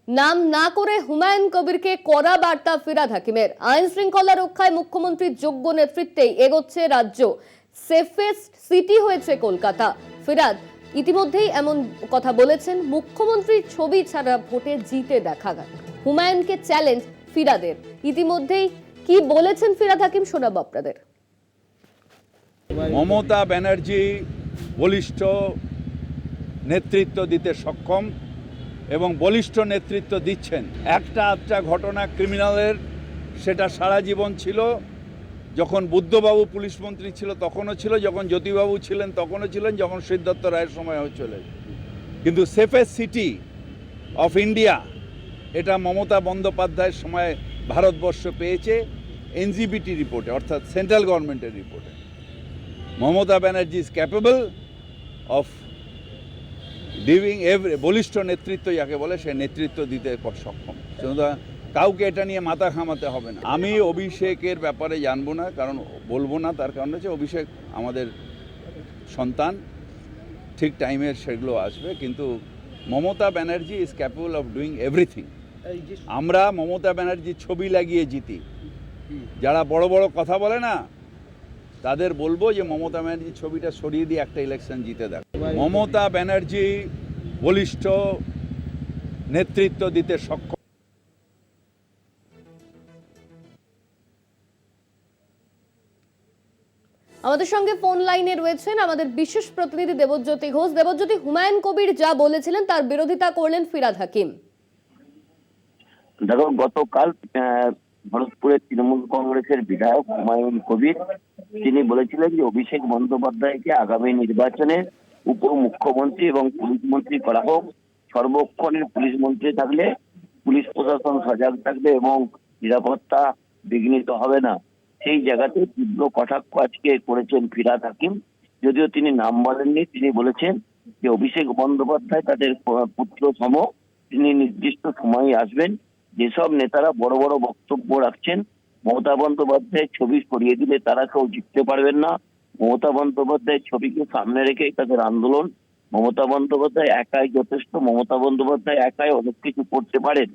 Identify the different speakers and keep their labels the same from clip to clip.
Speaker 1: নাম না করে হুমায়ুন কবিরকে কড়া বার্তা ফিরহাদ হাকিমের। আইন শৃঙ্খলা রক্ষায় মুখ্যমন্ত্রীর যোগ্য নেতৃত্বেই এগোচ্ছে রাজ্য। সেফেস্ট সিটি হয়েছে কলকাতা। ফিরহাদ ইতিমধ্যেই এমন কথা বলেছেন। মুখ্যমন্ত্রীর ছবি ছাড়া ভোটে জিতে দেখা গেল। হুমায়ুনকে চ্যালেঞ্জ ফিরহাদের। ইতিমধ্যেই কি বলেছেন ফিরহাদ হাকিম শোনাবো আপনাদের।
Speaker 2: মমতা ব্যানার্জি বলিষ্ঠ নেতৃত্ব দিতে সক্ষম এবং বলিষ্ঠ নেতৃত্ব দিচ্ছেন। একটা আধটা ঘটনা ক্রিমিনালের, সেটা সারা জীবন ছিল। যখন বুদ্ধবাবু পুলিশ মন্ত্রী ছিল তখনও ছিল, যখন জ্যোতিবাবু ছিলেন তখনও ছিলেন, যখন সিদ্ধার্থ রায়ের সময় চলে। কিন্তু সেফেস্ট সিটি অফ ইন্ডিয়া এটা মমতা বন্দ্যোপাধ্যায়ের সময় ভারতবর্ষ পেয়েছে এনজিবিটি রিপোর্টে, অর্থাৎ সেন্ট্রাল গভর্নমেন্টের রিপোর্টে। Mamata Banerjee is capable of diving বলিষ্ঠ নেতৃত্ব যাকে বলে, সে নেতৃত্ব দিতে সক্ষম। কাউকে এটা নিয়ে মাথা ঘামাতে হবে না। আমি অভিষেকের ব্যাপারে জানবো না, কারণ বলবো না, তার কারণ হচ্ছে অভিষেক আমাদের সন্তান, ঠিক টাইমের সেগুলো আসবে। কিন্তু Mamata Banerjee is capable of doing everything. আমরা মমতা ব্যানার্জির ছবি লাগিয়ে জিতি। যারা বড় বড় কথা বলে না, তাদের বলবো যে মমতা ব্যানার্জির ছবিটা সরিয়ে দিয়ে একটা ইলেকশন জিতে দেখ। মমতা ব্যানার্জি বলিষ্ঠ নেতৃত্ব দিতে সক্ষম।
Speaker 1: আমাদের সঙ্গে ফোন লাইনে রয়েছেন আমাদের বিশেষ প্রতিনিধি দেবজ্যোতি ঘোষ। দেবজ্যোতি, হুমায়ুন কবির যা বলেছিলেন তার বিরোধিতা করলেন ফিরহাদ হাকিম।
Speaker 3: দেখো, গতকাল ভরতপুরের তৃণমূল কংগ্রেসের বিধায়ক হুমায়ুন কবির তিনি বলেছিলেন যে অভিষেক বন্দ্যোপাধ্যায়কে আগামী নির্বাচনে উপমুখ্যমন্ত্রী এবং পুলিশ মন্ত্রী করা হোক। সর্বক্ষণের পুলিশ মন্ত্রী থাকলে পুলিশ প্রশাসন সজাগ থাকবে এবং নিরাপত্তা বিঘ্নিত হবে না। সেই জায়গাতে তীব্র কটাক্ষ আজকে করেছেন ফিরহাদ হাকিম। যদিও তিনি নাম বলেননি, তিনি বলেছেন যে অভিষেক বন্দ্যোপাধ্যায় তাদের পুত্র সম, তিনি নির্দিষ্ট সময়ে আসবেন। যেসব নেতারা বড় বড় বক্তব্য রাখছেন, মমতা বন্দ্যোপাধ্যায়ের ছবি সরিয়ে দিলে তারা কেউ জিততে পারবেন না। মমতা বন্দ্যোপাধ্যায়ের ছবিকে সামনে রেখেই তাদের আন্দোলন। মমতা বন্দ্যোপাধ্যায় একাই যথেষ্ট, মমতা বন্দ্যোপাধ্যায় একাই অনেক কিছু করতে পারেন।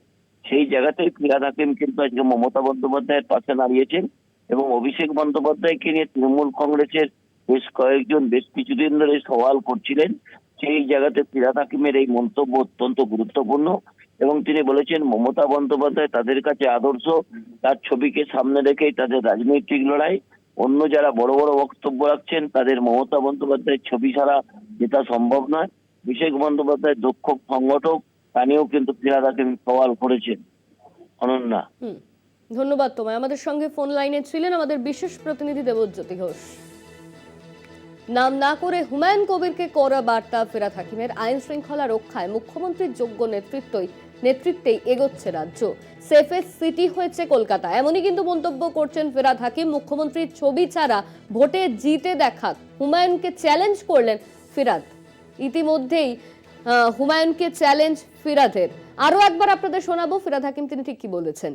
Speaker 3: সেই জায়গাতেই ফিরহাদ হাকিম কিন্তু আজকে মমতা বন্দ্যোপাধ্যায়ের পাশে দাঁড়িয়েছেন এবং অভিষেক বন্দ্যোপাধ্যায়কে নিয়ে তৃণমূল কংগ্রেসের বেশ কয়েকজন বেশ কিছুদিন ধরে সওয়াল করছিলেন। সেই জায়গাতে ফিরহাদ হাকিমের এই মন্তব্য অত্যন্ত গুরুত্বপূর্ণ এবং তিনি বলেছেন মমতা বন্দ্যোপাধ্যায় তাদের কাছে আদর্শ, তার ছবিকে সামনে রেখেই তাদের রাজনৈতিক লড়াই। অন্য যারা বড় বড় বক্তব্য রাখছেন তাদের মমতা বন্দ্যোপাধ্যায়ের ছবি ছাড়া জেতা সম্ভব নয়। অভিষেক বন্দ্যোপাধ্যায় দক্ষ সংগঠক, তা নিয়েও কিন্তু ফিরহাদ হাকিম সওয়াল করেছেন। অনন্যা,
Speaker 1: ধন্যবাদ তোমায়। আমাদের সঙ্গে ফোন লাইনে ছিলেন আমাদের বিশেষ প্রতিনিধি দেবজ্যোতি ঘোষ। নাম না করে হুমায়ুন কবিরকে কড়া বার্তা ফিরহাদ হাকিমের। আইন শৃঙ্খলা রক্ষায় মুখ্যমন্ত্রীর যোগ্য নেতৃত্বেই এগোচ্ছে রাজ্য। সেফেস্ট সিটি হয়েছে কলকাতা, এমনই কিন্তু মন্তব্য করছেন ফিরহাদ হাকিম। মুখ্যমন্ত্রীর ছবি ছাড়া ভোটে জিতে দেখাক হুমায়ুনকে চ্যালেঞ্জ করলেন ফিরহাদ। ইতিমধ্যেই হুমায়ুনকে চ্যালেঞ্জ ফিরহাদের। আরো একবার আপনাদের শোনাবো ফিরহাদ হাকিম তিনি ঠিক কি বলেছেন।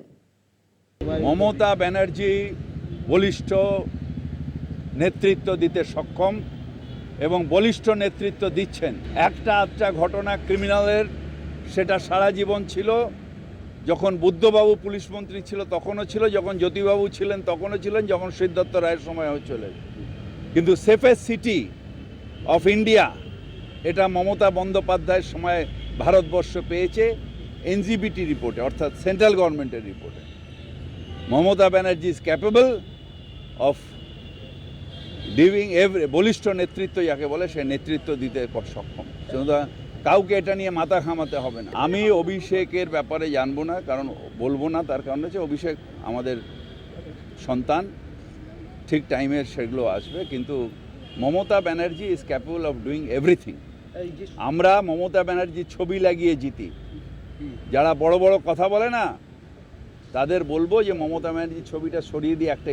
Speaker 2: মমতা ব্যানার্জি বলিষ্ঠ নেতৃত্ব দিতে সক্ষম এবং বলিষ্ঠ নেতৃত্ব দিচ্ছেন। একটা আধটা ঘটনা ক্রিমিনালের, সেটা সারা জীবন ছিল। যখন বুদ্ধবাবু পুলিশ মন্ত্রী ছিল তখনও ছিল, যখন জ্যোতিবাবু ছিলেন তখনও ছিলেন, যখন সিদ্ধার্থ রায়ের সময় চলে। কিন্তু সেফেস্ট সিটি অফ ইন্ডিয়া এটা মমতা বন্দ্যোপাধ্যায়ের সময় ভারতবর্ষ পেয়েছে এনজিবিটি রিপোর্টে, অর্থাৎ সেন্ট্রাল গভর্নমেন্টের রিপোর্টে। Mamata Banerjee is capable of diving বলিষ্ঠ নেতৃত্ব যাকে বলে, সে নেতৃত্ব দিতে সক্ষম। কাউকে এটা নিয়ে মাথা ঘামাতে হবে না। আমি অভিষেকের ব্যাপারে জানবো না, কারণ বলবো না, তার কারণ হচ্ছে অভিষেক আমাদের সন্তান, ঠিক টাইমের সেগুলো আসবে। কিন্তু Mamata Banerjee is capable of doing everything. আমরা মমতা ব্যানার্জির ছবি লাগিয়ে জিতি। যারা বড় বড় কথা বলে না, তাদের বলবো যে মমতা ব্যানার্জির ছবিটা সরিয়ে দিয়ে একটা